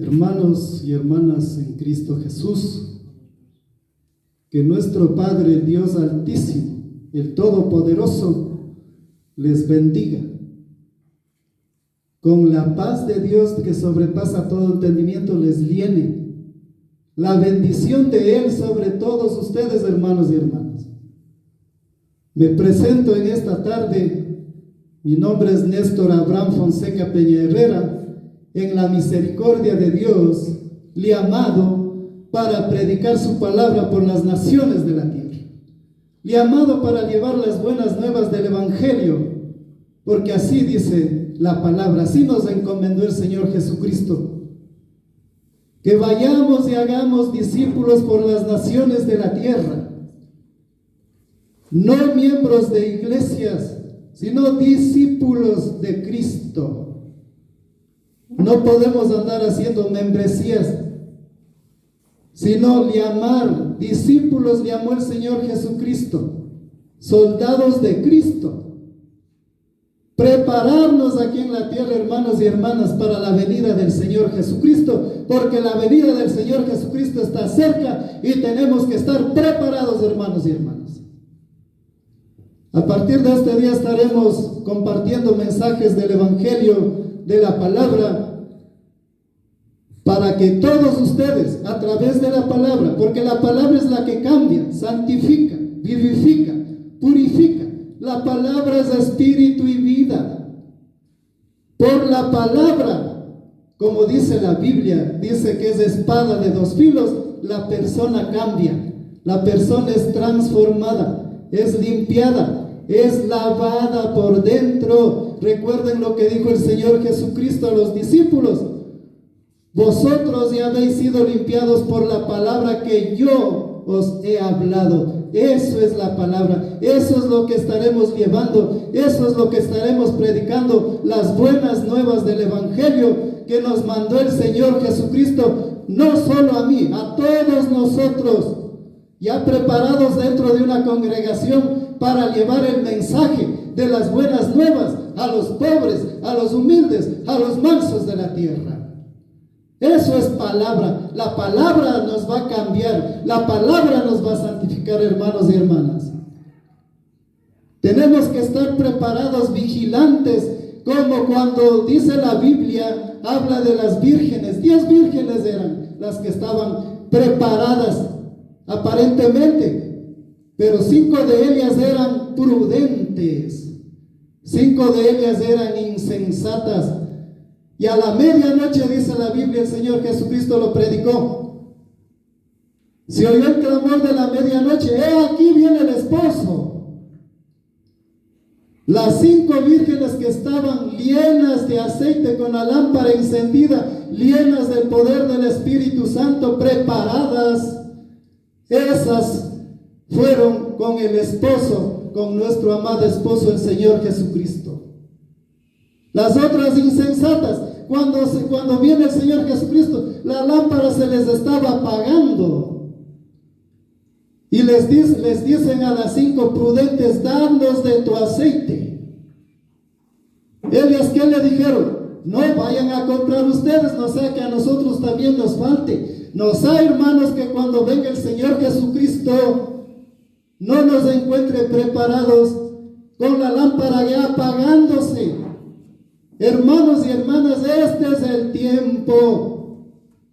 Hermanos y hermanas en Cristo Jesús, que nuestro Padre, el Dios Altísimo, el Todopoderoso, les bendiga con la paz de Dios que sobrepasa todo entendimiento, les llene la bendición de Él sobre todos ustedes, hermanos y hermanas. Me presento en esta tarde. Mi nombre es Néstor Abraham Fonseca Peña Herrera. En la misericordia de Dios, le he amado para predicar su palabra por las naciones de la tierra. Le he amado para llevar las buenas nuevas del Evangelio, porque así dice la palabra, así nos encomendó el Señor Jesucristo. Que vayamos y hagamos discípulos por las naciones de la tierra. No miembros de iglesias, sino discípulos de Cristo. No podemos andar haciendo membresías, sino llamar discípulos, llamó el Señor Jesucristo, soldados de Cristo. Prepararnos aquí en la tierra, hermanos y hermanas, para la venida del Señor Jesucristo, porque la venida del Señor Jesucristo está cerca y tenemos que estar preparados, hermanos y hermanas. A partir de este día estaremos compartiendo mensajes del Evangelio, de la palabra, para que todos ustedes, a través de la palabra, porque la palabra es la que cambia, santifica, vivifica, purifica. La palabra es espíritu y vida. Por la palabra, como dice la Biblia, dice que es espada de dos filos, la persona cambia, la persona es transformada, es limpiada, es lavada por dentro. Recuerden lo que dijo el Señor Jesucristo a los discípulos: vosotros ya habéis sido limpiados por la palabra que yo os he hablado. Eso es la palabra, eso es lo que estaremos llevando, eso es lo que estaremos predicando, las buenas nuevas del Evangelio que nos mandó el Señor Jesucristo, no solo a mí, a todos nosotros, ya preparados dentro de una congregación para llevar el mensaje de las buenas nuevas a los pobres, a los humildes, a los mansos de la tierra. Eso es palabra. La palabra nos va a cambiar, la palabra nos va a santificar, hermanos y hermanas. Tenemos que estar preparados, vigilantes, como cuando dice la Biblia, habla de las vírgenes. 10 vírgenes eran las que estaban preparadas aparentemente, pero 5 de ellas eran prudentes, 5 de ellas eran insensatas. Y a la medianoche, dice la Biblia, el Señor Jesucristo lo predicó. Se oyó el clamor de la medianoche: ¡he aquí viene el esposo! Las 5 vírgenes que estaban llenas de aceite, con la lámpara encendida, llenas del poder del Espíritu Santo, preparadas, esas fueron con el esposo, con nuestro amado esposo, el Señor Jesucristo. Las otras insensatas, cuando viene el Señor Jesucristo, la lámpara se les estaba apagando. Y les dicen a las 5 prudentes: danos de tu aceite. Ellas, ¿qué le dijeron? No vayan a comprar ustedes, no sea que a nosotros también nos falte. Nos hay, hermanos, que cuando venga el Señor Jesucristo no nos encuentre preparados con la lámpara ya apagándose. Hermanos y hermanas, este es el tiempo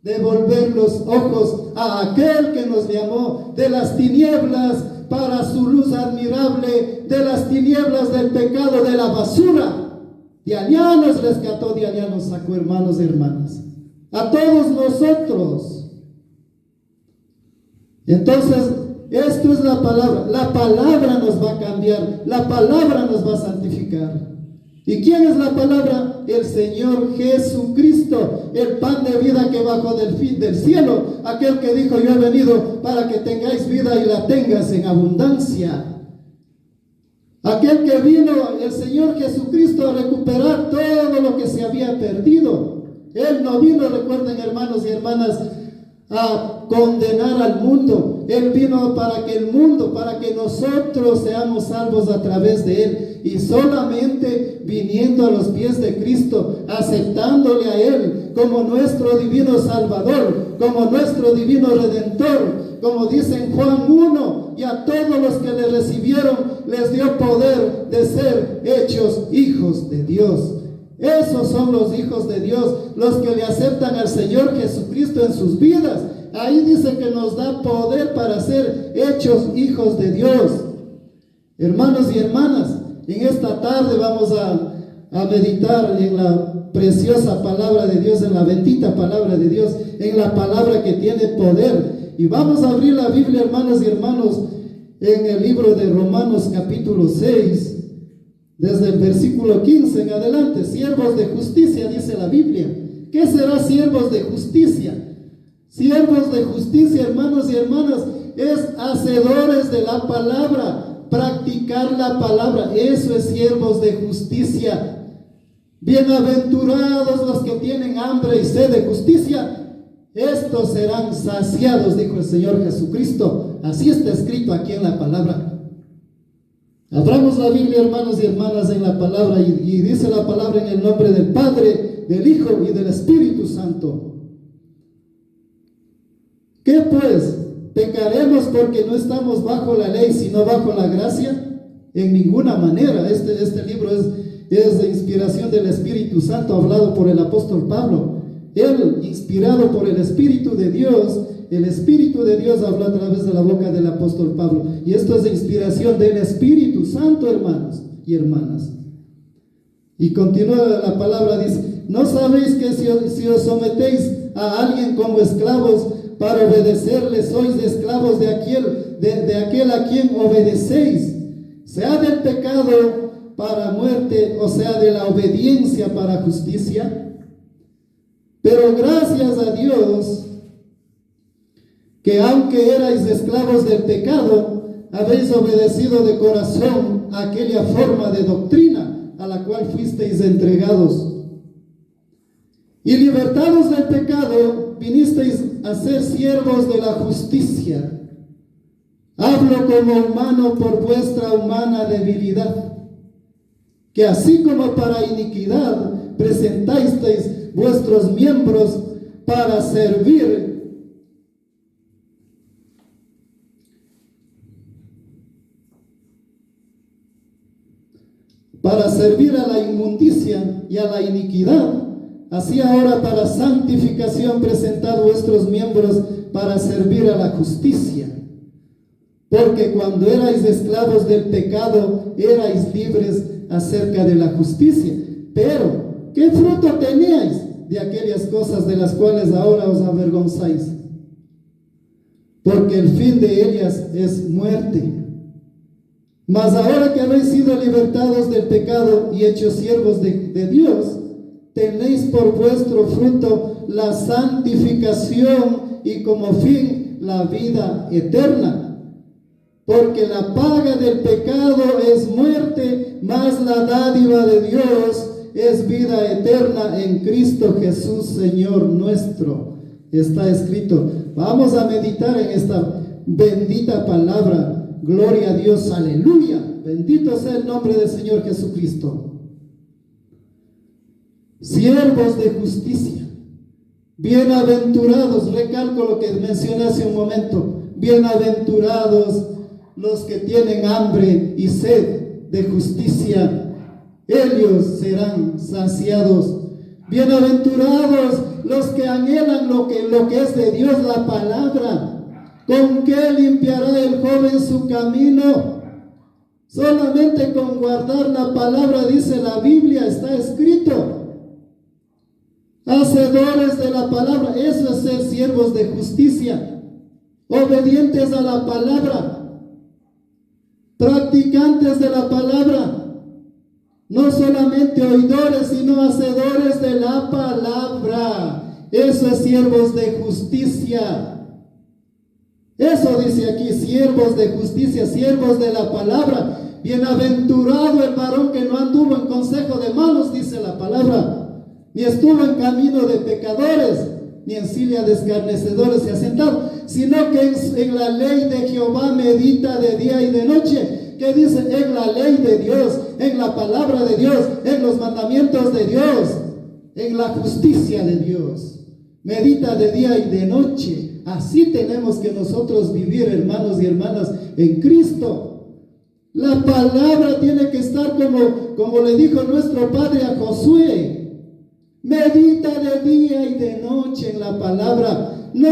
de volver los ojos a aquel que nos llamó de las tinieblas para su luz admirable, de las tinieblas del pecado, de la basura. De allá nos rescató, de allá nos sacó, hermanos y hermanas, a todos nosotros. Entonces, esto es la palabra nos va a cambiar, la palabra nos va a santificar. ¿Y quién es la palabra? El Señor Jesucristo, el pan de vida que bajó del cielo, aquel que dijo: yo he venido para que tengáis vida y la tengas en abundancia. Aquel que vino, el Señor Jesucristo, a recuperar todo lo que se había perdido. Él no vino, recuerden, hermanos y hermanas, a condenar al mundo. Él vino para que el mundo, para que nosotros seamos salvos a través de Él. Y solamente viniendo a los pies de Cristo, aceptándole a Él como nuestro divino Salvador, como nuestro divino Redentor, como dice en Juan 1, y a todos los que le recibieron les dio poder de ser hechos hijos de Dios. Esos son los hijos de Dios, los que le aceptan al Señor Jesucristo en sus vidas. Ahí dice que nos da poder para ser hechos hijos de Dios. Hermanos y hermanas, en esta tarde vamos a meditar en la preciosa palabra de Dios, en la bendita palabra de Dios, en la palabra que tiene poder. Y vamos a abrir la Biblia, hermanos y hermanos, en el libro de Romanos capítulo 6, desde el versículo 15 en adelante. Siervos de justicia, dice la Biblia. ¿Qué será siervos de justicia? Siervos de justicia, hermanos y hermanas, es hacedores de la palabra, practicar la palabra. Eso es siervos de justicia. Bienaventurados los que tienen hambre y sed de justicia, estos serán saciados, dijo el Señor Jesucristo. Así está escrito aquí en la palabra. Abramos la Biblia, hermanos y hermanas, en la palabra, y dice la palabra en el nombre del Padre, del Hijo y del Espíritu Santo. ¿Qué pues? ¿Pecaremos porque no estamos bajo la ley, sino bajo la gracia? En ninguna manera. Este libro es de inspiración del Espíritu Santo, hablado por el apóstol Pablo. Él, inspirado por el Espíritu de Dios, el Espíritu de Dios habló a través de la boca del apóstol Pablo. Y esto es de inspiración del Espíritu Santo, hermanos y hermanas. Y continúa la palabra, dice: ¿no sabéis que si os sometéis a alguien como esclavos para obedecerle, sois de esclavos de aquel a quien obedecéis, sea del pecado para muerte, o sea de la obediencia para justicia? Pero gracias a Dios, que aunque erais esclavos del pecado, habéis obedecido de corazón a aquella forma de doctrina a la cual fuisteis entregados. Y libertados del pecado, vinisteis a ser siervos de la justicia. Hablo como humano por vuestra humana debilidad, que así como para iniquidad presentasteis vuestros miembros para servir a la inmundicia y a la iniquidad, así ahora para santificación presentad vuestros miembros para servir a la justicia. Porque cuando erais esclavos del pecado, erais libres acerca de la justicia. Pero, ¿qué fruto teníais de aquellas cosas de las cuales ahora os avergonzáis? Porque el fin de ellas es muerte. Mas ahora que habéis sido libertados del pecado y hechos siervos de Dios, tenéis por vuestro fruto la santificación y como fin la vida eterna. Porque la paga del pecado es muerte, mas la dádiva de Dios es vida eterna en Cristo Jesús, Señor nuestro. Está escrito. Vamos a meditar en esta bendita palabra. Gloria a Dios, aleluya. Bendito sea el nombre del Señor Jesucristo. Siervos de justicia, bienaventurados, recalco lo que mencioné hace un momento, bienaventurados los que tienen hambre y sed de justicia, ellos serán saciados. Bienaventurados los que anhelan lo que es de Dios, la palabra. ¿Con qué limpiará el joven su camino? Solamente con guardar la palabra, dice la Biblia, está escrito. Hacedores de la palabra, eso es ser siervos de justicia, obedientes a la palabra, practicantes de la palabra, no solamente oidores, sino hacedores de la palabra. Eso es siervos de justicia. Eso dice aquí, siervos de justicia, siervos de la palabra. Bienaventurado el varón que no anduvo en consejo de malos, dice la palabra, ni estuvo en camino de pecadores, ni en silla de escarnecedores se ha sentado, sino que en la ley de Jehová medita de día y de noche. ¿Qué dice? En la ley de Dios, en la palabra de Dios, en los mandamientos de Dios, en la justicia de Dios. Medita de día y de noche. Así tenemos que nosotros vivir, hermanos y hermanas, en Cristo. La palabra tiene que estar como le dijo nuestro padre a Josué. Medita de día y de noche en la palabra. No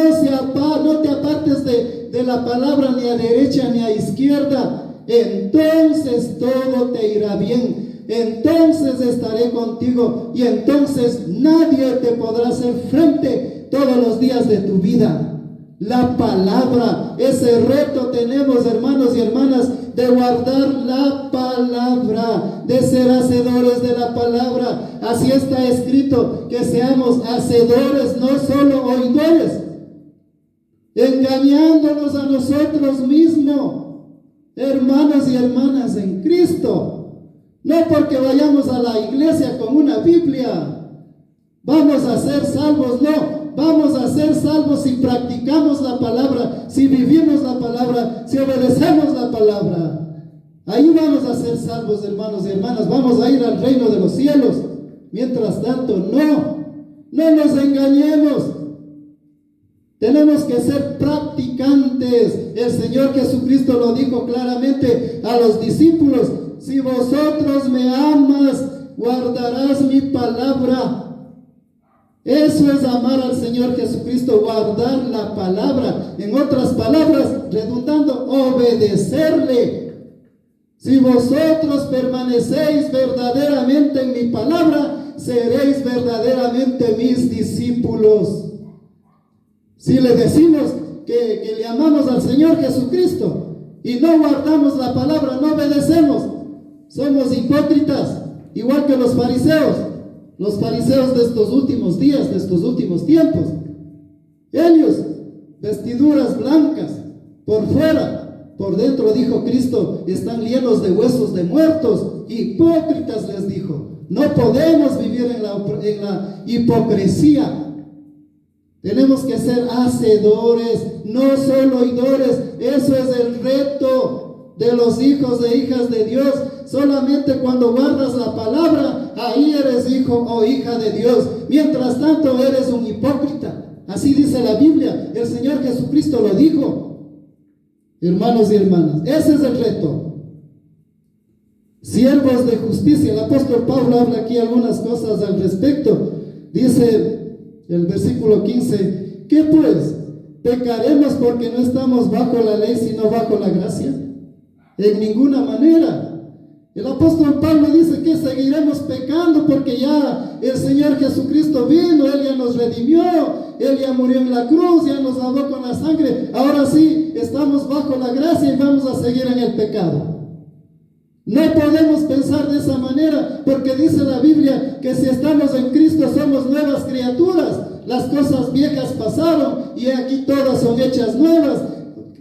te apartes de la palabra ni a derecha ni a izquierda. Entonces todo te irá bien. Entonces estaré contigo y entonces nadie te podrá hacer frente todos los días de tu vida. La palabra, ese reto tenemos, hermanos y hermanas, de guardar la palabra, de ser hacedores de la palabra. Así está escrito, que seamos hacedores, no solo oidores, engañándonos a nosotros mismos, hermanos y hermanas en Cristo. No porque vayamos a la iglesia con una Biblia vamos a ser salvos, no. Vamos a ser salvos si practicamos la palabra, si vivimos la palabra, si obedecemos la palabra. Ahí vamos a ser salvos, hermanos y hermanas. Vamos a ir al reino de los cielos. Mientras tanto, no nos engañemos. Tenemos que ser practicantes. El Señor Jesucristo lo dijo claramente a los discípulos: si vosotros me amas, guardarás mi palabra. Eso es amar al Señor Jesucristo, guardar la palabra. En otras palabras, redundando, obedecerle. Si vosotros permanecéis verdaderamente en mi palabra, seréis verdaderamente mis discípulos. Si le decimos que le amamos al Señor Jesucristo y no guardamos la palabra, no obedecemos, somos hipócritas, igual que los fariseos. Los fariseos de estos últimos días, de estos últimos tiempos, ellos, vestiduras blancas, por fuera, por dentro, dijo Cristo, están llenos de huesos de muertos. Hipócritas, les dijo. No podemos vivir en la hipocresía. Tenemos que ser hacedores, no solo oidores. Eso es el reto de los hijos e hijas de Dios. Solamente cuando guardas la palabra, ahí eres hijo o hija de Dios. Mientras tanto eres un hipócrita. Así dice la Biblia. El Señor Jesucristo lo dijo. Hermanos y hermanas, ese es el reto. Siervos de justicia. El apóstol Pablo habla aquí algunas cosas al respecto. Dice el versículo 15: ¿qué pues? ¿Pecaremos porque no estamos bajo la ley sino bajo la gracia? En ninguna manera. El apóstol Pablo dice que seguiremos pecando porque ya el Señor Jesucristo vino, Él ya nos redimió, Él ya murió en la cruz, ya nos lavó con la sangre. Ahora sí, estamos bajo la gracia y vamos a seguir en el pecado. No podemos pensar de esa manera, porque dice la Biblia que si estamos en Cristo somos nuevas criaturas. Las cosas viejas pasaron y aquí todas son hechas nuevas.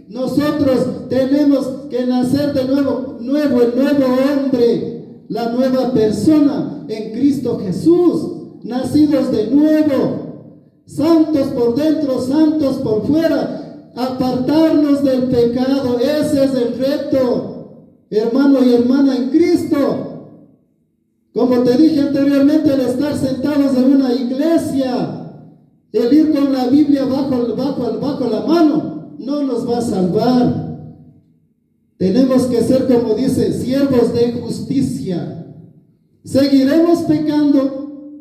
Nosotros tenemos que nacer de nuevo, el nuevo hombre, la nueva persona en Cristo Jesús, nacidos de nuevo, santos por dentro, santos por fuera, apartarnos del pecado. Ese es el reto, hermano y hermana en Cristo. Como te dije anteriormente, el estar sentados en una iglesia, el ir con la Biblia bajo la mano, no nos va a salvar. Tenemos que ser, como dice, siervos de justicia. ¿Seguiremos pecando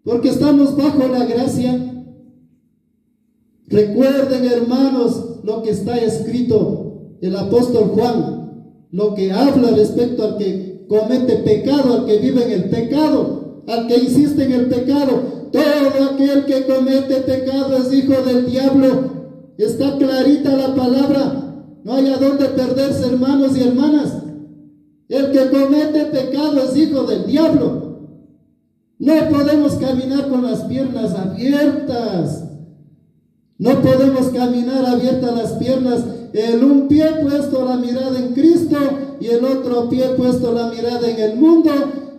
porque estamos bajo la gracia? Recuerden, hermanos, lo que está escrito el apóstol Juan, lo que habla respecto al que comete pecado, al que vive en el pecado, al que insiste en el pecado. Todo aquel que comete pecado es hijo del diablo. Está clarita la palabra. No hay a dónde perderse, hermanos y hermanas. El que comete pecado es hijo del diablo. No podemos caminar con las piernas abiertas. No podemos caminar abiertas las piernas. El un pie puesto la mirada en Cristo y el otro pie puesto la mirada en el mundo,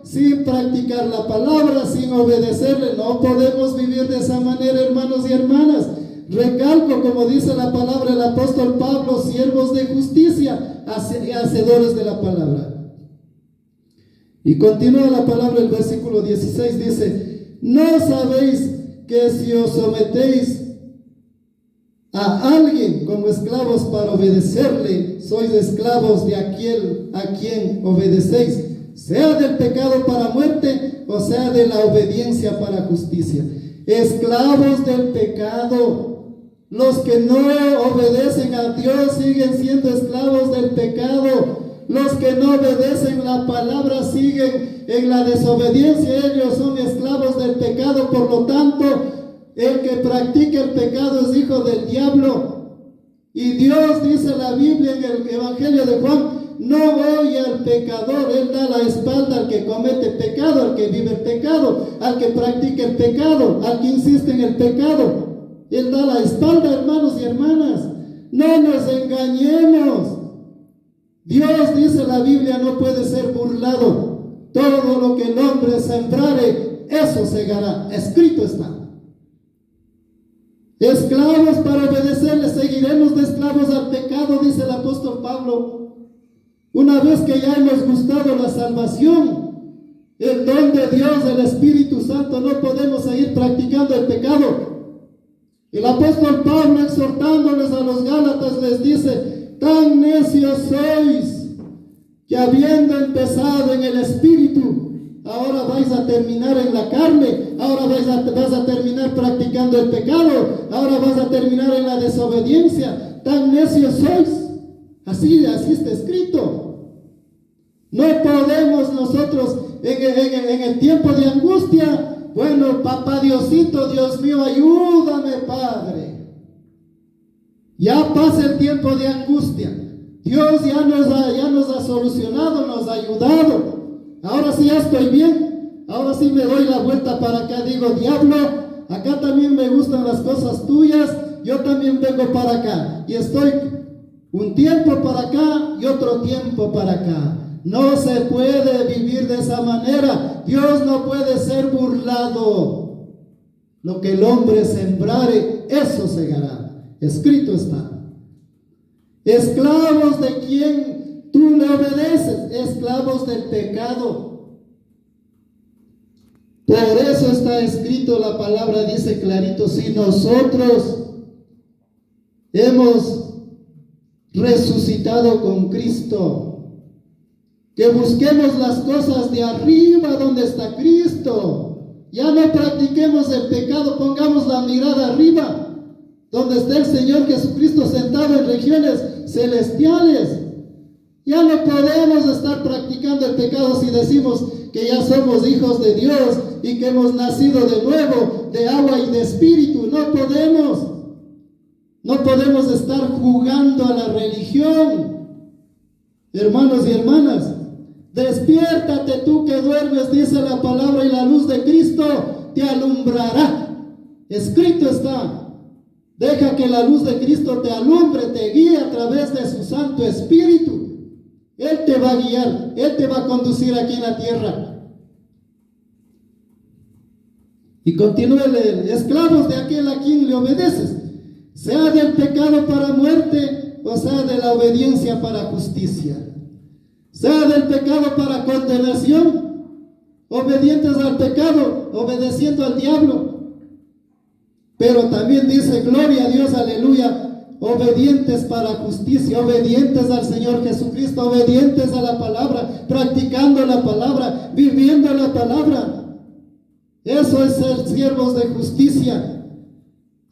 sin practicar la palabra, sin obedecerle. No podemos vivir de esa manera, hermanos y hermanas. Recalco, como dice la palabra del apóstol Pablo, siervos de justicia, hacedores de la palabra. Y continúa la palabra, el versículo 16 dice: ¿no sabéis que si os sometéis a alguien como esclavos para obedecerle, sois esclavos de aquel a quien obedecéis, sea del pecado para muerte o sea de la obediencia para justicia? Esclavos del pecado. Los que no obedecen a Dios siguen siendo esclavos del pecado. Los que no obedecen la palabra siguen en la desobediencia. Ellos son esclavos del pecado. Por lo tanto, el que practica el pecado es hijo del diablo. Y Dios, dice la Biblia en el Evangelio de Juan, no oye al pecador. Él da la espalda al que comete pecado, al que vive el pecado, al que practica el pecado, al que insiste en el pecado. Él da la espalda, hermanos y hermanas. No nos engañemos. Dios, dice la Biblia, no puede ser burlado. Todo lo que el hombre sembrare, eso segará. Escrito está. Esclavos para obedecerle, seguiremos de esclavos al pecado, dice el apóstol Pablo. Una vez que ya hemos gustado la salvación, el don de Dios, el Espíritu Santo, no podemos seguir practicando el pecado. El apóstol Pablo, exhortándoles a los Gálatas, les dice: tan necios sois, que habiendo empezado en el Espíritu, ahora vais a terminar en la carne, ahora vas a terminar practicando el pecado, ahora vas a terminar en la desobediencia. Tan necios sois. Así está escrito. No podemos nosotros en el tiempo de angustia, bueno, papá Diosito, Dios mío, ayúdame, Padre. Ya pasa el tiempo de angustia. Dios ya nos ha solucionado, nos ha ayudado. Ahora sí ya estoy bien. Ahora sí me doy la vuelta para acá. Digo: diablo, acá también me gustan las cosas tuyas. Yo también vengo para acá. Y estoy un tiempo para acá y otro tiempo para acá. No se puede vivir de esa manera. Dios no puede ser burlado. Lo que el hombre sembrare, eso segará. Escrito está. Esclavos de quien tú le obedeces, esclavos del pecado. Por eso está escrito, la palabra dice clarito: si nosotros hemos resucitado con Cristo, que busquemos las cosas de arriba donde está Cristo. Ya no practiquemos el pecado, pongamos la mirada arriba, donde está el Señor Jesucristo sentado en regiones celestiales. Ya no podemos estar practicando el pecado si decimos que ya somos hijos de Dios y que hemos nacido de nuevo, de agua y de espíritu. No podemos. No podemos estar jugando a la religión. Hermanos y hermanas, despiértate tú que duermes, dice la palabra, y la luz de Cristo te alumbrará. Escrito está. Deja que la luz de Cristo te alumbre, te guíe a través de su Santo Espíritu. Él te va a guiar, Él te va a conducir aquí en la tierra. Y continúa el esclavos de aquel a quien le obedeces, sea del pecado para muerte o sea de la obediencia para justicia. Sea del pecado para condenación, obedientes al pecado, obedeciendo al diablo. Pero también dice, gloria a Dios, aleluya, obedientes para justicia, obedientes al Señor Jesucristo, obedientes a la palabra, practicando la palabra, viviendo la palabra. Eso es ser siervos de justicia.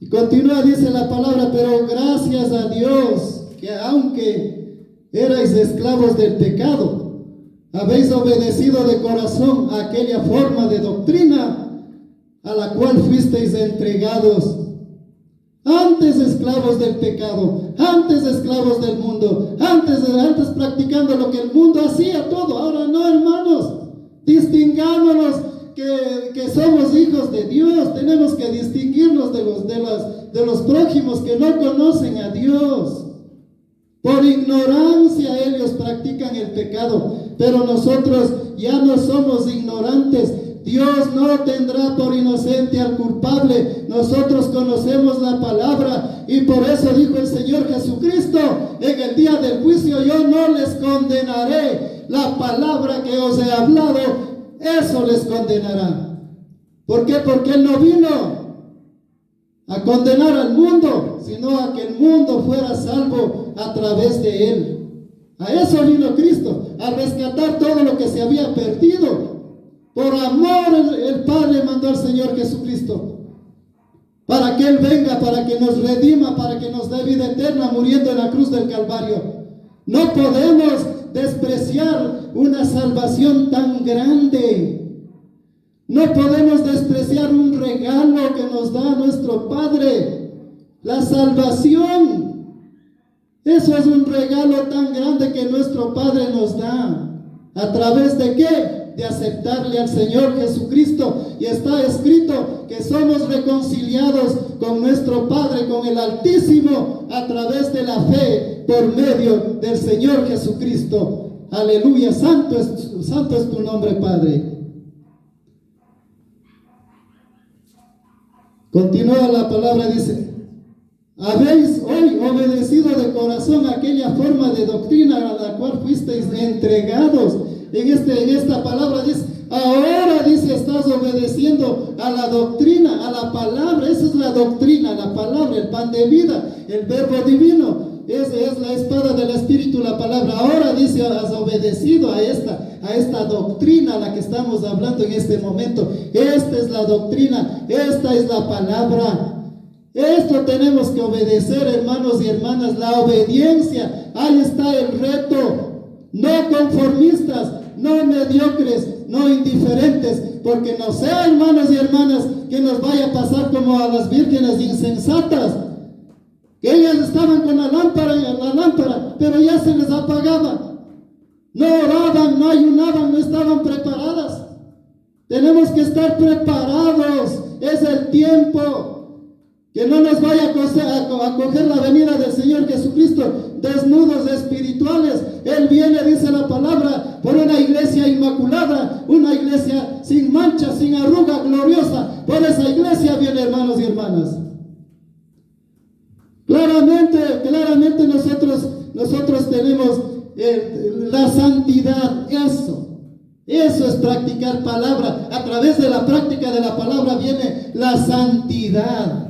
Y continúa, dice la palabra: pero gracias a Dios que aunque erais esclavos del pecado, habéis obedecido de corazón a aquella forma de doctrina a la cual fuisteis entregados. Antes esclavos del pecado, antes esclavos del mundo, antes practicando lo que el mundo hacía todo. Ahora no, hermanos, distingámonos que somos hijos de Dios. Tenemos que distinguirnos de los prójimos que no conocen a Dios. Por ignorancia ellos practican el pecado, pero nosotros ya no somos ignorantes. Dios no tendrá por inocente al culpable. Nosotros conocemos la palabra y por eso dijo el Señor Jesucristo, en el día del juicio yo no les condenaré. La palabra que os he hablado, eso les condenará. ¿Por qué? Porque Él no vino a condenar al mundo, sino a que el mundo fuera salvo a través de Él. A eso vino Cristo, a rescatar todo lo que se había perdido. Por amor el Padre mandó al Señor Jesucristo, para que Él venga, para que nos redima, para que nos dé vida eterna, muriendo en la cruz del Calvario. No podemos despreciar una salvación tan grande. No podemos despreciar un regalo que nos da nuestro Padre, la salvación. Eso es un regalo tan grande que nuestro Padre nos da. ¿A través de qué? De aceptarle al Señor Jesucristo. Y está escrito que somos reconciliados con nuestro Padre, con el Altísimo, a través de la fe por medio del Señor Jesucristo. Aleluya, santo es tu nombre, Padre. Continúa la palabra, dice: habéis hoy obedecido de corazón aquella forma de doctrina a la cual fuisteis entregados. En esta palabra dice, ahora dice, estás obedeciendo a la doctrina, a la palabra. Esa es la doctrina, la palabra, el pan de vida, el verbo divino. Esa es la espada del Espíritu, la palabra. Ahora dice, has obedecido a esta doctrina a la que estamos hablando en este momento. Esta es la doctrina, esta es la palabra. Esto tenemos que obedecer, hermanos y hermanas, la obediencia. Ahí está el reto. No conformistas, no mediocres, no indiferentes, porque no sea, hermanos y hermanas, que nos vaya a pasar como a las vírgenes insensatas, que ellas estaban con la lámpara, pero ya se les apagaba. No oraban, no ayunaban, no estaban preparadas. Tenemos que estar preparados. Es el tiempo. Que no nos vaya a coger la venida del Señor Jesucristo desnudos espirituales. Él viene, dice la palabra, por una iglesia inmaculada, una iglesia sin mancha, sin arruga, gloriosa. Por esa iglesia viene, hermanos y hermanas. Claramente nosotros tenemos la santidad. Eso es practicar palabra. A través de la práctica de la palabra viene la santidad.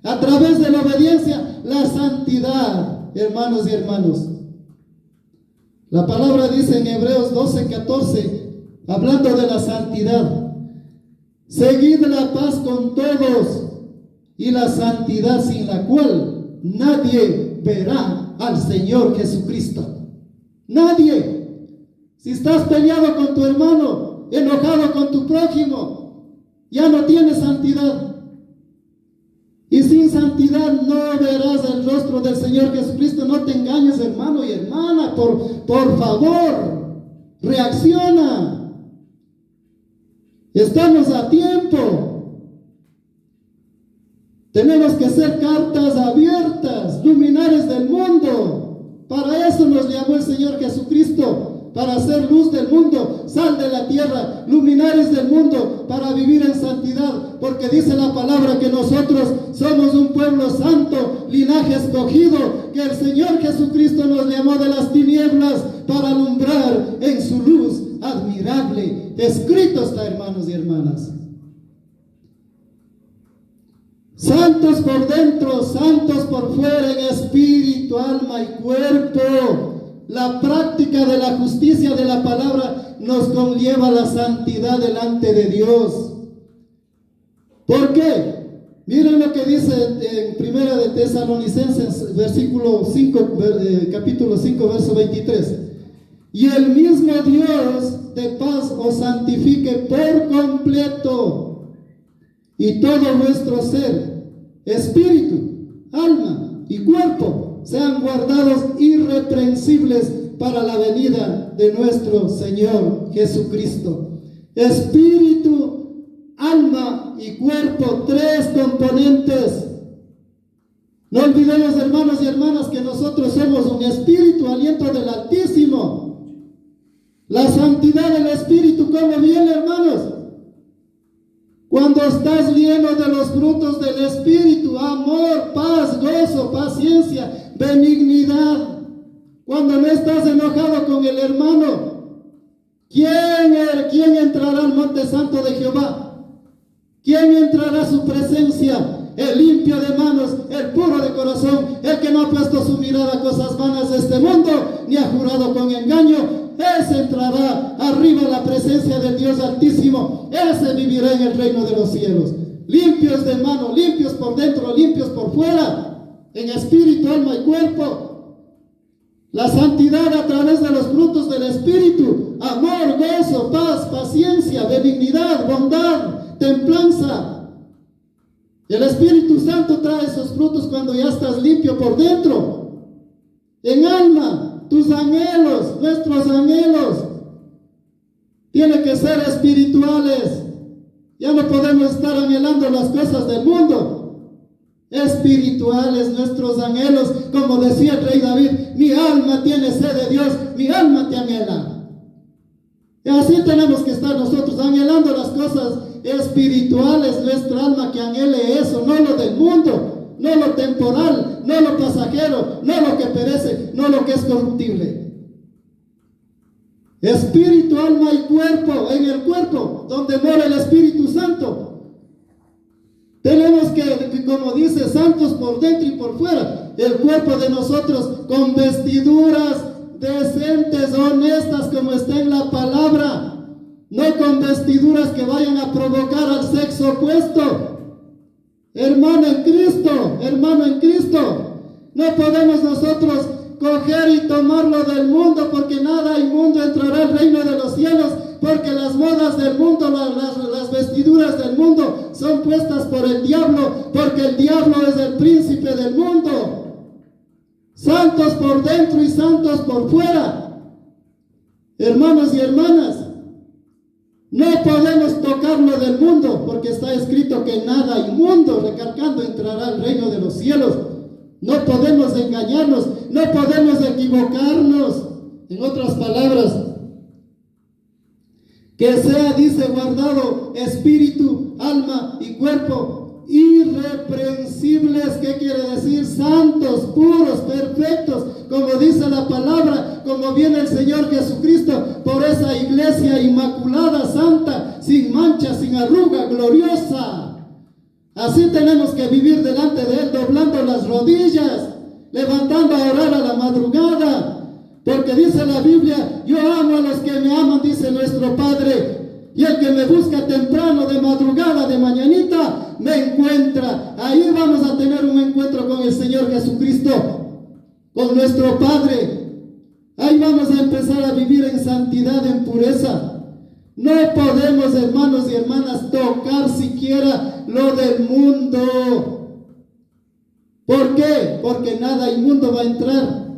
A través de la obediencia, la santidad, hermanos y hermanos. La palabra dice en Hebreos 12:14, hablando de la santidad: seguid la paz con todos y la santidad, sin la cual nadie verá al Señor Jesucristo. Nadie. Si estás peleado con tu hermano, enojado con tu prójimo, ya no tienes santidad. Y sin santidad no verás el rostro del Señor Jesucristo. No te engañes, hermano y hermana. Por favor, reacciona. Estamos a tiempo. Tenemos que ser cartas abiertas, luminares del mundo. Para eso nos llamó el Señor Jesucristo. Para hacer luz del mundo, sal de la tierra, luminares del mundo, para vivir en santidad, porque dice la palabra que nosotros somos un pueblo santo, linaje escogido, que el Señor Jesucristo nos llamó de las tinieblas para alumbrar en su luz admirable. Escrito está, hermanos y hermanas. Santos por dentro, santos por fuera, en espíritu, alma y cuerpo. La práctica de la justicia de la palabra nos conlleva la santidad delante de Dios. ¿Por qué? Miren lo que dice en Primera de Tesalonicenses, capítulo 5, verso 23. Y el mismo Dios de paz os santifique por completo, y todo vuestro ser, espíritu, alma y cuerpo, sean guardados irreprensibles para la venida de nuestro Señor Jesucristo. Espíritu, alma y cuerpo, tres componentes. No olvidemos, hermanos y hermanas, que nosotros somos un espíritu, aliento del Altísimo. La santidad del espíritu, ¿cómo viene, hermanos? Cuando estás lleno de los frutos del Espíritu, amor, paz, gozo, paciencia, benignidad. Cuando no estás enojado con el hermano, ¿quién entrará al monte santo de Jehová? ¿Quién entrará a su presencia? El limpio de manos, el puro de corazón, el que no ha puesto su mirada a cosas vanas de este mundo, ni ha jurado con engaño. Ese entrará arriba a la presencia del Dios Altísimo. Ese vivirá en el reino de los cielos. Limpios de mano, limpios por dentro, limpios por fuera, en espíritu, alma y cuerpo. La santidad a través de los frutos del Espíritu: amor, gozo, paz, paciencia, benignidad, bondad, templanza. El Espíritu Santo trae esos frutos cuando ya estás limpio por dentro. En alma, tus anhelos, nuestros anhelos, tienen que ser espirituales. Ya no podemos estar anhelando las cosas del mundo. Espirituales nuestros anhelos, como decía el rey David: mi alma tiene sed de Dios, mi alma te anhela. Y así tenemos que estar nosotros, anhelando las cosas espirituales, nuestra alma que anhele eso, no lo del mundo, no lo temporal, no lo pasajero, no lo que perece, no lo que es corruptible. Espíritu, alma y cuerpo. En el cuerpo, donde mora el Espíritu Santo, tenemos que, como dice, santos por dentro y por fuera. El cuerpo de nosotros con vestiduras decentes, honestas, como está en la palabra. No con vestiduras que vayan a provocar al sexo opuesto. Hermano en Cristo, no podemos nosotros coger y tomarlo del mundo, porque nada inmundo entrará al reino de los cielos, porque las modas del mundo, las vestiduras del mundo son puestas por el diablo, porque el diablo es el príncipe del mundo. Santos por dentro y santos por fuera. Hermanos y hermanas, no podemos tocarlo del mundo, porque está escrito que nada inmundo, recalcando, entrará al reino de los cielos. No podemos engañarnos, no podemos equivocarnos. En otras palabras, que sea, dice, guardado espíritu, alma y cuerpo irreprensibles. ¿Qué quiere decir? Santos, puros, perfectos, como dice la palabra, como viene el Señor Jesucristo por esa iglesia inmaculada, santa, sin mancha, sin arruga, gloriosa. Así tenemos que vivir delante de Él, doblando las rodillas, levantando a orar a la madrugada, porque dice la Biblia: yo amo a los que me aman, dice nuestro Padre. Y el que me busca temprano, de madrugada, de mañanita, me encuentra. Ahí vamos a tener un encuentro con el Señor Jesucristo, con nuestro Padre. Ahí vamos a empezar a vivir en santidad, en pureza. No podemos, hermanos y hermanas, tocar siquiera lo del mundo. ¿Por qué? Porque nada inmundo va a entrar.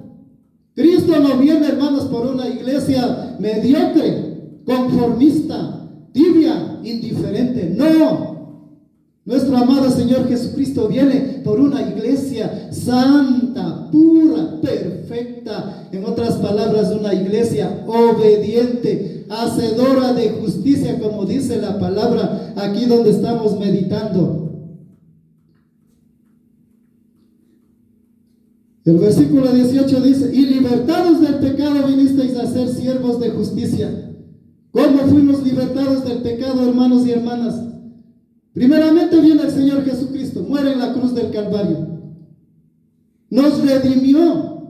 Cristo no viene, hermanos, por una iglesia mediocre, conformista, tibia, indiferente. No. Nuestro amado Señor Jesucristo viene por una iglesia santa, pura, perfecta. En otras palabras, una iglesia obediente, hacedora de justicia, como dice la palabra aquí donde estamos meditando. El versículo 18 dice: y libertados del pecado vinisteis a ser siervos de justicia. ¿Cómo fuimos libertados del pecado, hermanos y hermanas? Primeramente viene el Señor Jesucristo, muere en la cruz del Calvario. Nos redimió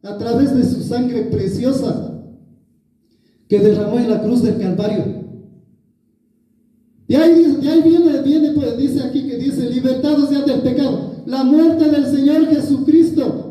a través de su sangre preciosa que derramó en la cruz del Calvario. De ahí viene, pues, dice aquí que dice: libertados ya del pecado. La muerte del Señor Jesucristo.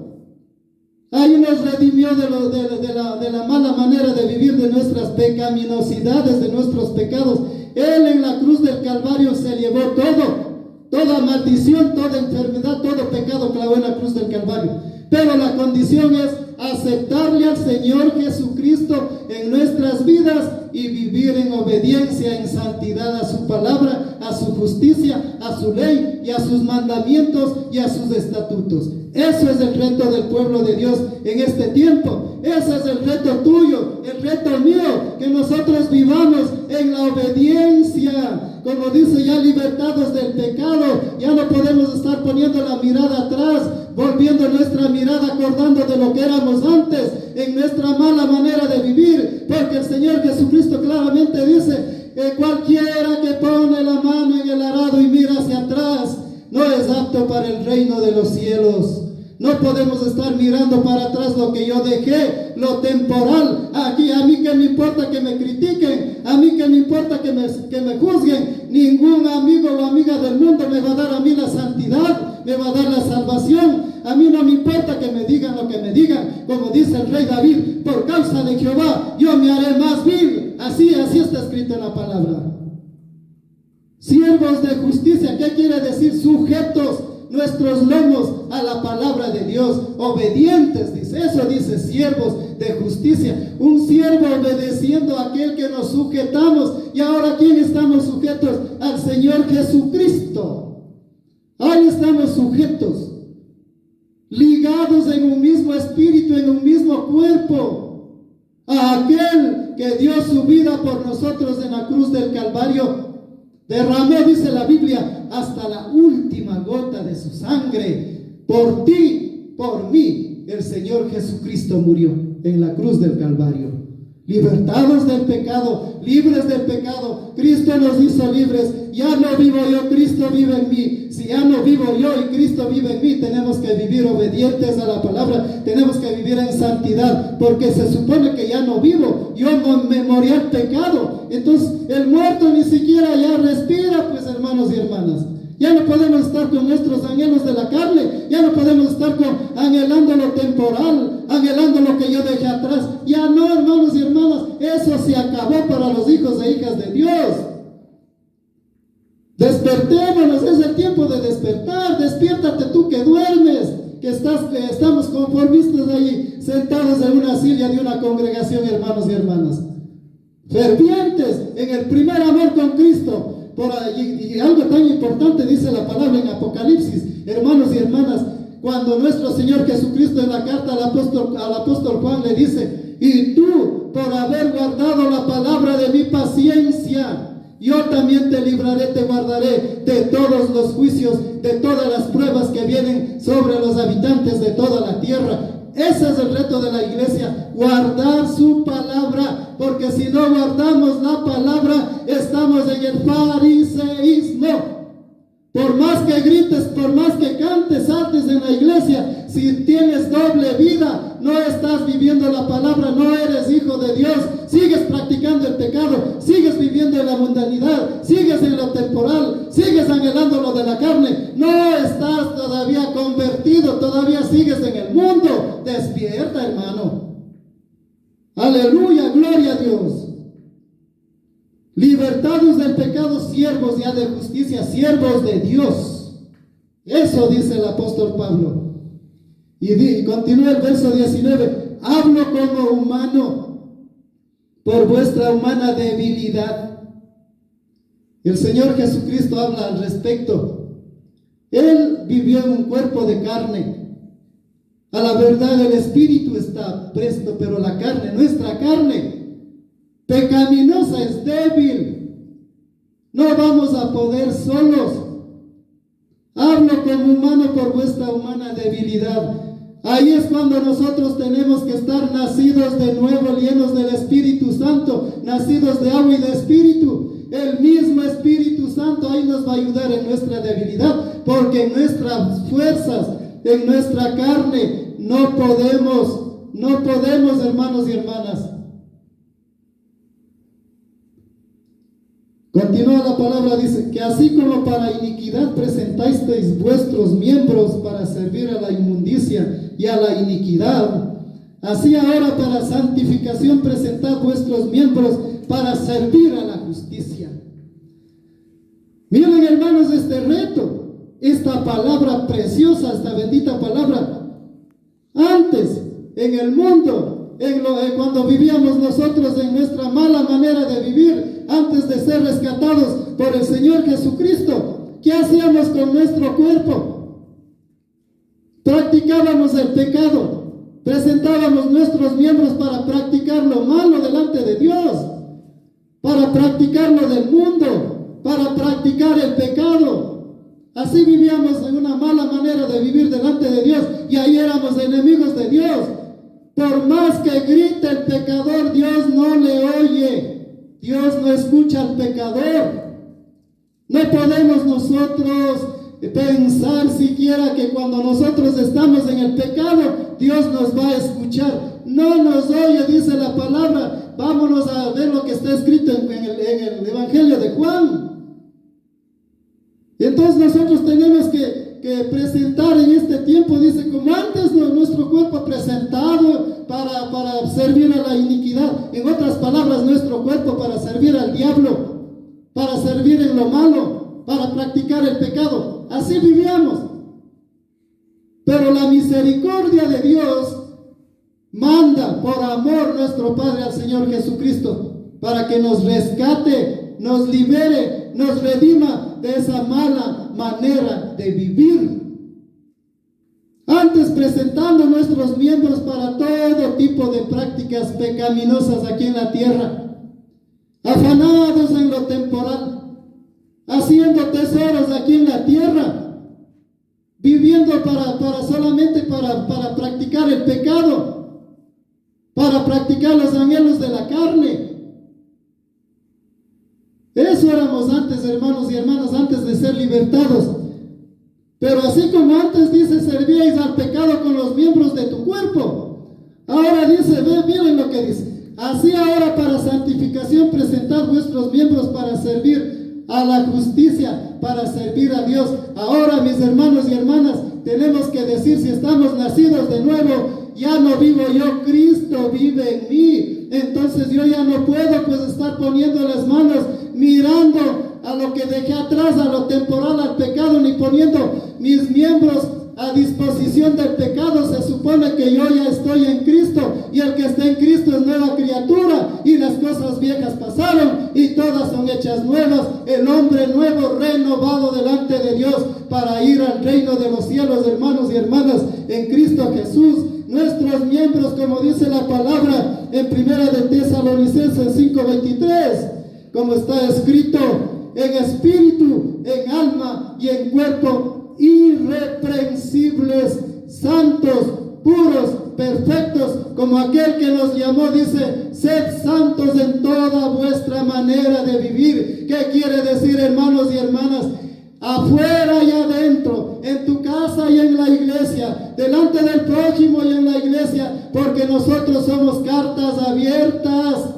Ahí nos redimió de la mala manera de vivir, de nuestras pecaminosidades, de nuestros pecados. Él en la cruz del Calvario se llevó todo, toda maldición, toda enfermedad, todo pecado clavó en la cruz del Calvario. Pero la condición es aceptarle al Señor Jesucristo en nuestras vidas y vivir en obediencia, en santidad a su palabra, a su justicia, a su ley y a sus mandamientos y a sus estatutos. Eso es el reto del pueblo de Dios en este tiempo. Ese es el reto tuyo, el reto mío, que nosotros vivamos en la obediencia. Como dice, ya libertados del pecado, ya no podemos estar poniendo la mirada atrás, volviendo nuestra mirada, acordando de lo que éramos antes, en nuestra mala manera de vivir, porque el Señor Jesucristo claramente dice que cualquiera que pone la mano en el arado y mira hacia atrás, no es apto para el reino de los cielos. No podemos estar mirando para atrás lo que yo dejé, lo temporal. Aquí a mí que me importa que me critiquen, a mí que me importa que me juzguen. Ningún amigo o amiga del mundo me va a dar a mí la santidad, me va a dar la salvación. A mí no me importa que me digan lo que me digan. Como dice el rey David, por causa de Jehová yo me haré más vil. Así está escrito en la palabra. Siervos de justicia, ¿qué quiere decir? Sujetos nuestros lomos a la palabra de Dios, obedientes, dice. Eso dice siervos de justicia. Un siervo obedeciendo a aquel que nos sujetamos. Y ahora, ¿quién estamos sujetos? Al Señor Jesucristo. Ahí estamos sujetos, ligados en un mismo espíritu, en un mismo cuerpo, a aquel que dio su vida por nosotros en la cruz del Calvario. Derramó, dice la Biblia, hasta la última gota de su sangre. Por ti, por mí, el Señor Jesucristo murió en la cruz del Calvario. Libertados del pecado, libres del pecado. Cristo nos hizo libres. Ya no vivo yo, Cristo vive en mí. Si ya no vivo yo y Cristo vive en mí, tenemos que vivir obedientes a la palabra. Tenemos que vivir en santidad, porque se supone que ya no vivo. Yo me morí al pecado. Entonces el muerto ni siquiera ya respira, pues, hermanos y hermanas. Ya no podemos estar con nuestros anhelos de la carne. Ya no podemos estar anhelando lo temporal, anhelando lo que yo dejé atrás. Ya no, hermanos y hermanas. Eso se acabó para los hijos e hijas de Dios. Despertémonos, es el tiempo de despertar. Despiértate tú que duermes, que estamos conformistas ahí, sentados en una silla de una congregación, hermanos y hermanas. Fervientes en el primer amor con Cristo. Y algo tan importante dice la palabra en Apocalipsis, hermanos y hermanas, cuando nuestro Señor Jesucristo en la carta al apóstol Juan le dice: y tú, por haber guardado la palabra de mi paciencia, yo también te libraré, te guardaré de todos los juicios, de todas las pruebas que vienen sobre los habitantes de toda la tierra. Ese es el reto de la iglesia, guardar su palabra, porque si no guardamos la palabra, estamos en el fariseísmo. Por más que grites, por más que cantes, saltes en la iglesia, si tienes doble vida, no estás viviendo la palabra, no eres hijo de Dios, sigues practicando el pecado, sigues viviendo en la mundanidad, sigues en lo temporal, sigues anhelando lo de la carne, no estás todavía convertido, todavía sigues en el mundo. Despierta, hermano. Aleluya, gloria a Dios. Libertados del pecado, siervos ya de justicia, siervos de Dios. Eso dice el apóstol Pablo. Y continúa el verso 19. Hablo como humano por vuestra humana debilidad. El Señor Jesucristo habla al respecto. Él vivió en un cuerpo de carne. A la verdad el espíritu está presto, pero la carne, nuestra carne pecaminosa, es débil. No vamos a poder solos. Hablo como humano por vuestra humana debilidad. Ahí es cuando nosotros tenemos que estar nacidos de nuevo, llenos del Espíritu Santo, nacidos de agua y de Espíritu. El mismo Espíritu Santo ahí nos va a ayudar en nuestra debilidad, porque en nuestras fuerzas, en nuestra carne, no podemos, hermanos y hermanas. Continúa la palabra, dice que así como para iniquidad presentasteis vuestros miembros para servir a la inmundicia y a la iniquidad, así ahora para santificación presentad vuestros miembros para servir a la justicia. Miren, hermanos, este reto, esta palabra preciosa, esta bendita palabra. Antes, en el mundo, cuando vivíamos nosotros en nuestra mala manera de vivir, antes de ser rescatados por el Señor Jesucristo, ¿qué hacíamos con nuestro cuerpo? practicábamos el pecado, presentábamos nuestros miembros para practicar lo malo delante de Dios, para practicar lo del mundo, para practicar el pecado. Así vivíamos en una mala manera de vivir delante de Dios y ahí éramos enemigos de Dios. Por más que grite el pecador, Dios no le oye. Dios no escucha al pecador. No podemos nosotros pensar siquiera que cuando nosotros estamos en el pecado, Dios nos va a escuchar. No nos oye, dice la palabra. Vámonos a ver lo que está escrito en el Evangelio de Juan. Entonces nosotros tenemos que presentar en este tiempo, dice, como antes nuestro cuerpo presentado para servir a la iniquidad. En otras palabras, nuestro cuerpo para servir al diablo, para servir en lo malo, para practicar el pecado. Así vivíamos. Pero la misericordia de Dios manda por amor nuestro Padre al Señor Jesucristo para que nos rescate, nos libere, nos redima de esa mala manera de vivir. Antes presentando nuestros miembros para todo tipo de prácticas pecaminosas aquí en la tierra, afanados en lo temporal, haciendo tesoros aquí en la tierra, viviendo solamente para practicar el pecado, para practicar los anhelos de la carne. Eso éramos antes, hermanos y hermanas, antes de ser libertados. Pero así como antes dice, servíais al pecado con los miembros de tu cuerpo. Ahora dice, miren lo que dice. Así ahora para santificación presentad vuestros miembros para servir a la justicia, para servir a Dios. Ahora, mis hermanos y hermanas, tenemos que decir, si estamos nacidos de nuevo, ya no vivo yo, Cristo vive en mí. Entonces yo ya no puedo pues estar poniendo las manos, mirando a lo que dejé atrás, a lo temporal, al pecado, ni poniendo mis miembros a disposición del pecado. Se supone que yo ya estoy en Cristo, y el que está en Cristo es nueva criatura, y las cosas viejas pasaron y todas son hechas nuevas. El hombre nuevo, renovado delante de Dios para ir al reino de los cielos, hermanos y hermanas, en Cristo Jesús. Nuestros miembros, como dice la palabra en 1 de Tesalonicenses 5:23, como está escrito, en espíritu, en alma y en cuerpo, irreprensibles, santos, puros, perfectos, como aquel que nos llamó, dice, sed santos en toda vuestra manera de vivir. ¿Qué quiere decir, hermanos y hermanas? Afuera y adentro, en tu casa y en la iglesia, delante del prójimo y en la iglesia, porque nosotros somos cartas abiertas.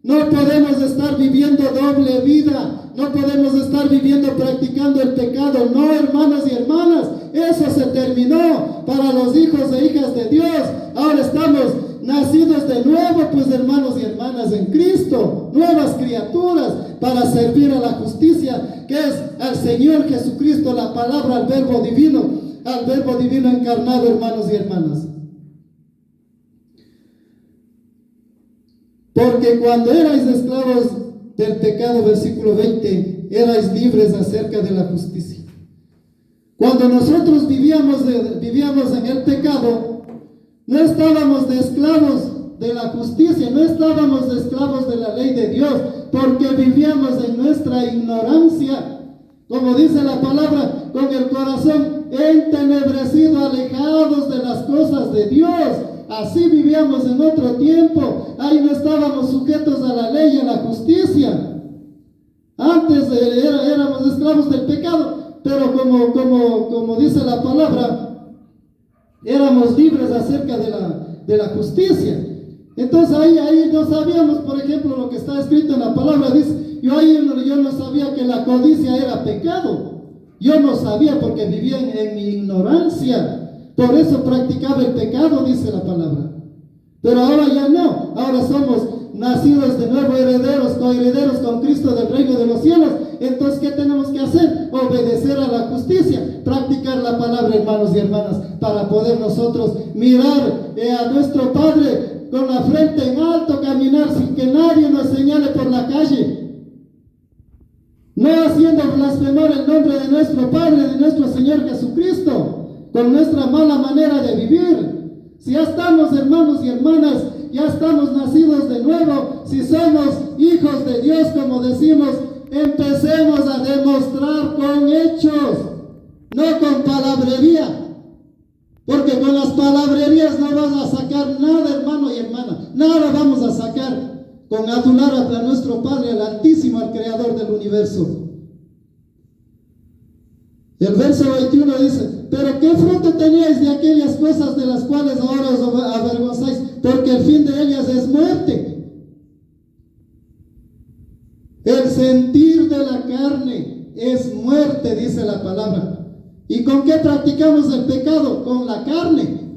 No podemos estar viviendo doble vida, no podemos estar viviendo practicando el pecado. No, hermanos y hermanas, eso se terminó para los hijos e hijas de Dios. Ahora estamos nacidos de nuevo, pues, hermanos y hermanas, en Cristo, nuevas criaturas para servir a la justicia, que es al Señor Jesucristo, la palabra, al verbo divino encarnado, hermanos y hermanas. Porque cuando erais esclavos del pecado, versículo 20, erais libres acerca de la justicia. Cuando nosotros vivíamos en el pecado, no estábamos de esclavos de la justicia, no estábamos de esclavos de la ley de Dios, porque vivíamos en nuestra ignorancia, como dice la palabra, con el corazón entenebrecido, alejados de las cosas de Dios. Así vivíamos en otro tiempo. Ahí no estábamos sujetos a la ley y a la justicia. Antes éramos esclavos del pecado, pero como dice la palabra, éramos libres acerca de la justicia. Entonces ahí no sabíamos, por ejemplo, lo que está escrito en la palabra. Dice, yo no sabía que la codicia era pecado. Yo no sabía porque vivía en mi ignorancia. Por eso practicaba el pecado, dice la palabra. Pero ahora ya no. Ahora somos nacidos de nuevo, herederos, coherederos con Cristo del reino de los cielos. Entonces, ¿qué tenemos que hacer? Obedecer a la justicia, practicar la palabra, hermanos y hermanas, para poder nosotros mirar a nuestro Padre con la frente en alto, caminar sin que nadie nos señale por la calle, no haciendo blasfemar el nombre de nuestro Padre, de nuestro Señor Jesucristo. con nuestra mala manera de vivir. Si ya estamos, hermanos y hermanas, ya estamos nacidos de nuevo, si somos hijos de Dios, como decimos, empecemos a demostrar con hechos, no con palabrería. Porque con las palabrerías no vas a sacar nada, hermano y hermana. Nada vamos a sacar con adular a nuestro Padre, al Altísimo, al Creador del universo. El verso 21 dice: pero ¿qué fruto teníais de aquellas cosas de las cuales ahora os avergonzáis? Porque el fin de ellas es muerte. El sentir de la carne es muerte, dice la palabra. ¿Y con qué practicamos el pecado? Con la carne.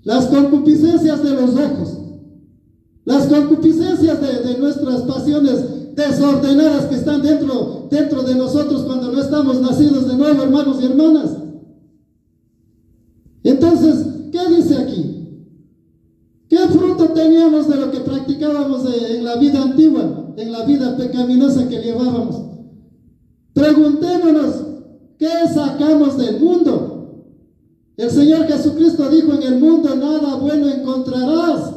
Las concupiscencias de los ojos, las concupiscencias de nuestras pasiones desordenadas que están dentro de nosotros cuando no estamos nacidos de nuevo, hermanos y hermanas. Entonces, ¿qué dice aquí? ¿Qué fruto teníamos de lo que practicábamos en la vida antigua, en la vida pecaminosa que llevábamos? Preguntémonos, ¿qué sacamos del mundo? El Señor Jesucristo dijo: en el mundo nada bueno encontrarás.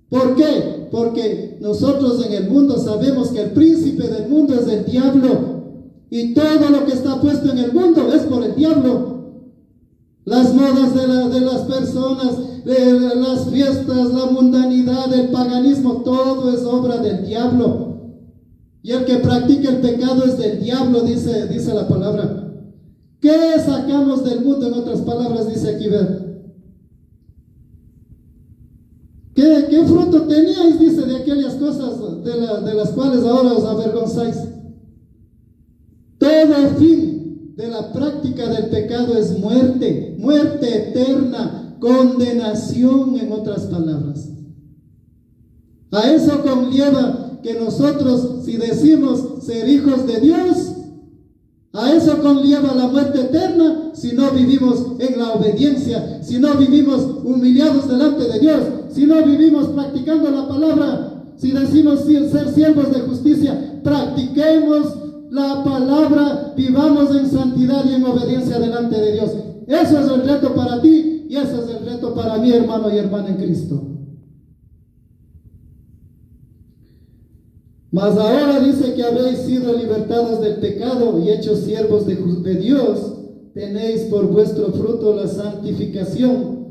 ¿Por qué? Porque nosotros en el mundo sabemos que el príncipe del mundo es el diablo. Y todo lo que está puesto en el mundo es por el diablo. Las modas de las personas, las fiestas, la mundanidad, el paganismo, todo es obra del diablo. Y el que practica el pecado es del diablo, dice la palabra. ¿Qué sacamos del mundo? En otras palabras dice aquí, ver. ¿Qué fruto teníais? Dice, de aquellas cosas de las cuales ahora os avergonzáis. Todo fin de la práctica del pecado es muerte, muerte eterna, condenación, en otras palabras. A eso conlleva que nosotros, si decimos ser hijos de Dios, a eso conlleva la muerte eterna si no vivimos en la obediencia, si no vivimos humillados delante de Dios, si no vivimos practicando la palabra, si decimos ser siervos de justicia, practiquemos la palabra, vivamos en santidad y en obediencia delante de Dios. Eso es el reto para ti y ese es el reto para mi hermano y hermana en Cristo. Mas ahora dice que habéis sido libertados del pecado y hechos siervos de Dios, tenéis por vuestro fruto la santificación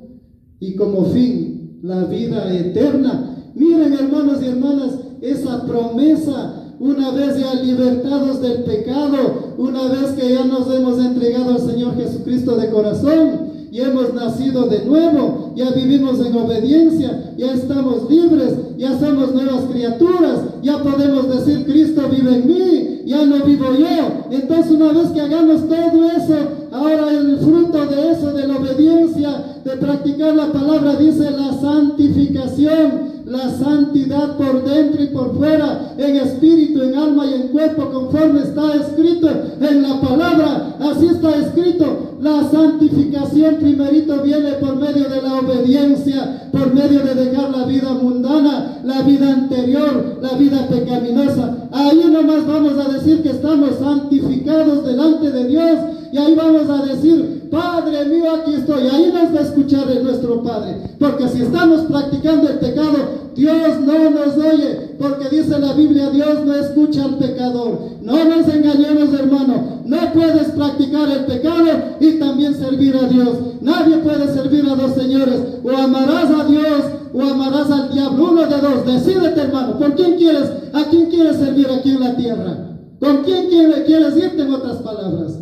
y como fin la vida eterna. Miren, hermanos y hermanas, esa promesa, una vez ya libertados del pecado, una vez que ya nos hemos entregado al Señor Jesucristo de corazón y hemos nacido de nuevo, ya vivimos en obediencia, ya estamos libres, ya somos nuevas criaturas, ya podemos decir: Cristo vive en mí, ya no vivo yo. Entonces, una vez que hagamos todo eso, ahora el fruto de eso, de la obediencia, de practicar la palabra, dice la santificación, la santidad por dentro y por fuera, en espíritu, en alma y en cuerpo, conforme está escrito en la palabra. Así está escrito. La santificación primerito viene por medio de la obediencia, por medio de dejar la vida mundana, la vida anterior, la vida pecaminosa. Ahí nomás vamos a decir que estamos santificados delante de Dios, y ahí vamos a decir: Padre mío, aquí estoy. Ahí nos va a escuchar nuestro Padre, porque si estamos practicando el pecado, Dios no nos oye, porque dice la Biblia: Dios no escucha al pecador. No nos engañemos, hermano. No puedes practicar el pecado y también servir a Dios. Nadie puede servir a dos señores. O amarás a Dios o amarás al diablo. Uno de dos. Decídete, hermano. ¿A quién quieres servir aquí en la tierra? ¿Con quién quieres irte, en otras palabras?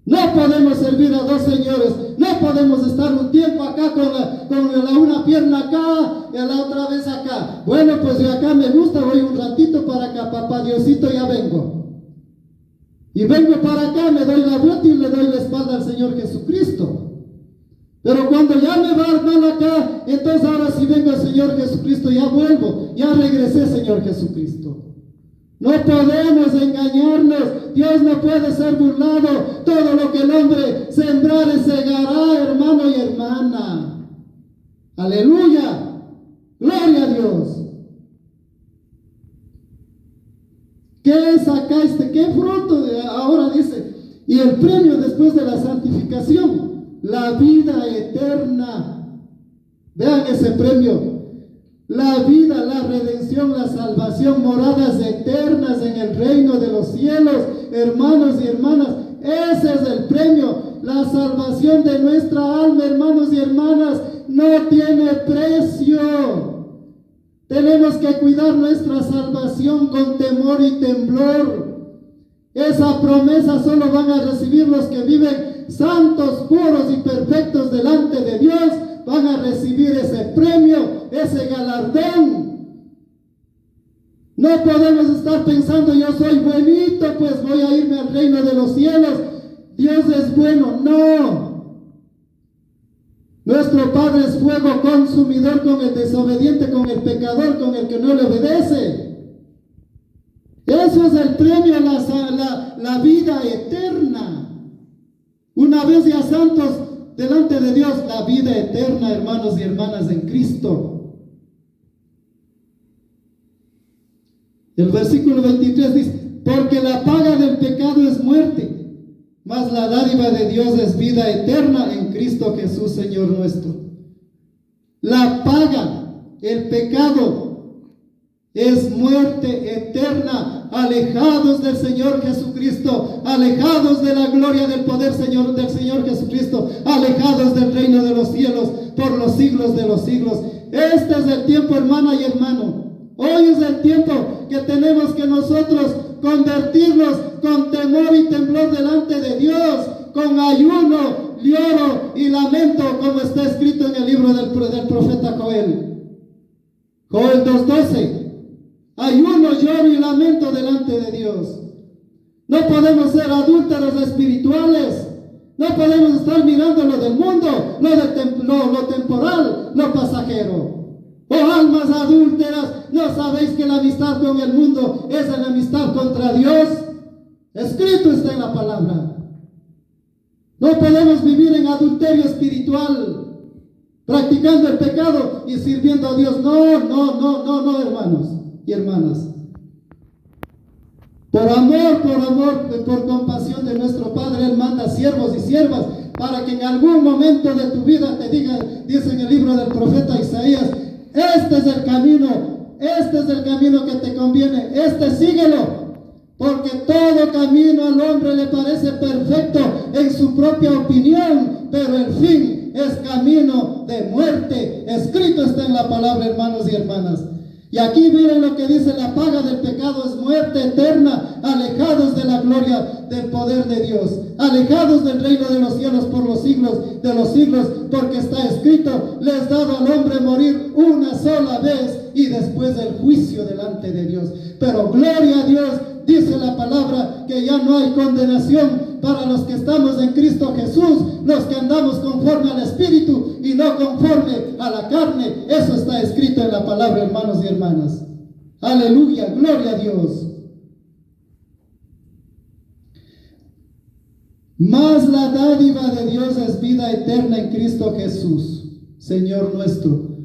No podemos servir a dos señores. No podemos estar un tiempo acá con una pierna acá y la otra vez acá. Bueno, pues yo acá me gusta, voy un ratito para acá, papá Diosito, ya vengo. Y vengo para acá, me doy la vuelta y le doy la espalda al Señor Jesucristo. Pero cuando ya me va mal acá, entonces ahora sí vengo al Señor Jesucristo, ya vuelvo, ya regresé, Señor Jesucristo. No podemos engañarnos. Dios no puede ser burlado. Todo lo que el hombre sembrare segará, hermano y hermana. Aleluya. Gloria a Dios. ¿Qué sacaste? ¿Qué fruto? Ahora dice, Y el premio después de la santificación, la vida eterna. Vean ese premio. La vida, la redención, la salvación, moradas eternas en el reino de los cielos, hermanos y hermanas. Ese es el premio. La salvación de nuestra alma, hermanos y hermanas, no tiene precio. Tenemos que cuidar nuestra salvación con temor y temblor. Esa promesa solo van a recibir los que viven santos, puros y perfectos delante de Dios. Van a recibir ese premio, ese galardón. No podemos estar pensando, yo soy buenito, pues voy a irme al reino de los cielos. Dios es bueno. No. Nuestro Padre es fuego consumidor con el desobediente, con el pecador, con el que no le obedece. Eso es el premio, la vida eterna. Una vez ya santos delante de Dios, la vida eterna, hermanos y hermanas, en Cristo. El versículo 23 dice, porque la paga del pecado es muerte, mas la dádiva de Dios es vida eterna en Cristo Jesús, Señor nuestro. La paga, el pecado, es muerte eterna, alejados del Señor Jesucristo, alejados de la gloria del poder del Señor Jesucristo, alejados del reino de los cielos por los siglos de los siglos. Este es el tiempo, hermana y hermano. Hoy es el tiempo que tenemos que nosotros convertirnos con temor y temblor delante de Dios, con ayuno, lloro y lamento, como está escrito en el libro del profeta Joel. Joel 2:12. Ayuno, lloro y lamento delante de Dios. No podemos ser adúlteros espirituales. No podemos estar mirando lo del mundo, lo temporal, lo pasajero. Oh almas adúlteras, ¿no sabéis que la amistad con el mundo es la amistad contra Dios? Escrito está en la palabra. No podemos vivir en adulterio espiritual, practicando el pecado y sirviendo a Dios. No, hermanos y hermanas. Por amor, por compasión de nuestro Padre, Él manda siervos y siervas para que en algún momento de tu vida te digan, dice en el libro del profeta Isaías, este es el camino que te conviene, síguelo. Porque todo camino al hombre le parece perfecto en su propia opinión, pero el fin es camino de muerte. Escrito está en la palabra, hermanos y hermanas. Y aquí miren lo que dice: la paga del pecado es muerte eterna, alejados de la gloria del poder de Dios, alejados del reino de los cielos por los siglos de los siglos, porque está escrito: le es dado al hombre morir una sola vez y después del juicio delante de Dios. Pero gloria a Dios, dice la palabra, que ya no hay condenación para los que estamos en Cristo Jesús, los que andamos conforme al Espíritu y no conforme a la carne. Eso está escrito en la palabra, hermanos y hermanas. Aleluya, gloria a Dios. Mas la dádiva de Dios es vida eterna en Cristo Jesús, Señor nuestro.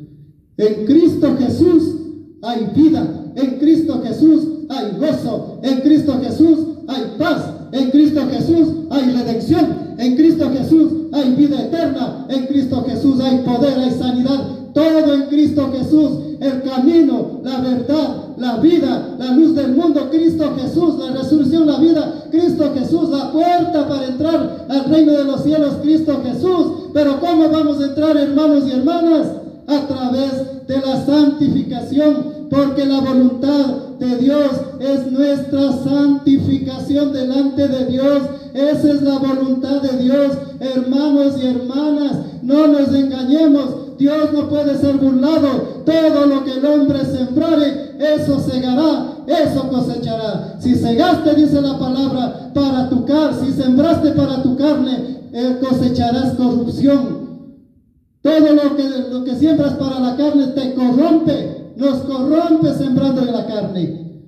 En Cristo Jesús hay vida, en Cristo Jesús hay gozo, en Cristo Jesús hay paz, en Cristo Jesús hay redención, en Cristo Jesús hay vida eterna, en Cristo Jesús hay poder, hay sanidad, todo en Cristo Jesús, el camino, la verdad, la vida, la luz del mundo, Cristo Jesús, la resurrección, la vida, Cristo Jesús, la puerta para entrar al reino de los cielos, Cristo Jesús. Pero ¿cómo vamos a entrar, hermanos y hermanas? A través de la santificación, porque la voluntad de Dios es nuestra santificación delante de Dios. Esa es la voluntad de Dios, hermanos y hermanas. No nos engañemos, Dios no puede ser burlado. Todo lo que el hombre sembrare, eso segará, eso cosechará. Si segaste, dice la palabra, para tu carne, si sembraste para tu carne, cosecharás corrupción. Todo lo que siembras para la carne te corrompe, nos corrompe sembrando en la carne.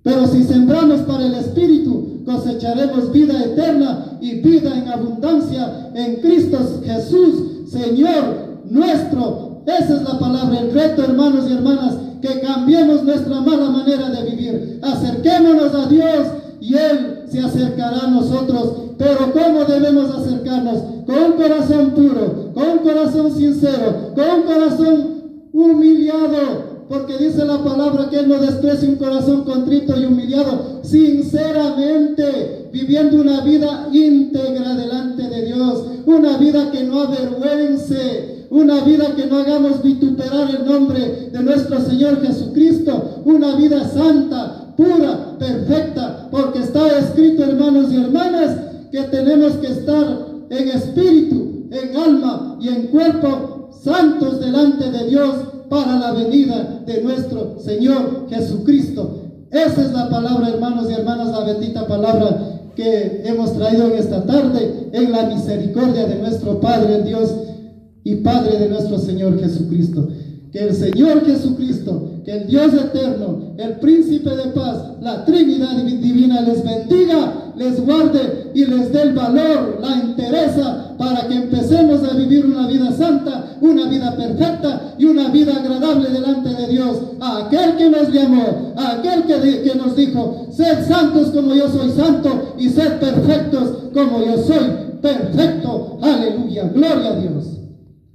Pero si sembramos para el Espíritu, cosecharemos vida eterna y vida en abundancia en Cristo Jesús, Señor nuestro. Esa es la palabra, el reto, hermanos y hermanas, que cambiemos nuestra mala manera de vivir. Acerquémonos a Dios y Él se acercará a nosotros. Pero ¿cómo debemos acercarnos? Con corazón puro, con corazón sincero, con corazón humillado, porque dice la palabra que Él no desprecia un corazón contrito y humillado, sinceramente, viviendo una vida íntegra delante de Dios, una vida que no avergüence, una vida que no hagamos vituperar el nombre de nuestro Señor Jesucristo, una vida santa, pura, perfecta, porque está escrito, hermanos y hermanas, que tenemos que estar en espíritu, en alma y en cuerpo santos delante de Dios para la venida de nuestro Señor Jesucristo. Esa es la palabra, hermanos y hermanas, la bendita palabra que hemos traído en esta tarde, en la misericordia de nuestro Padre Dios y Padre de nuestro Señor Jesucristo. Que el Señor Jesucristo, que el Dios eterno, el Príncipe de paz, la Trinidad divina les bendiga, les guarde y les dé el valor, la entereza para que empecemos a vivir una vida santa, una vida perfecta y una vida agradable delante de Dios. A aquel que nos llamó, a aquel que nos dijo: sed santos como yo soy santo y sed perfectos como yo soy perfecto. Aleluya, gloria a Dios.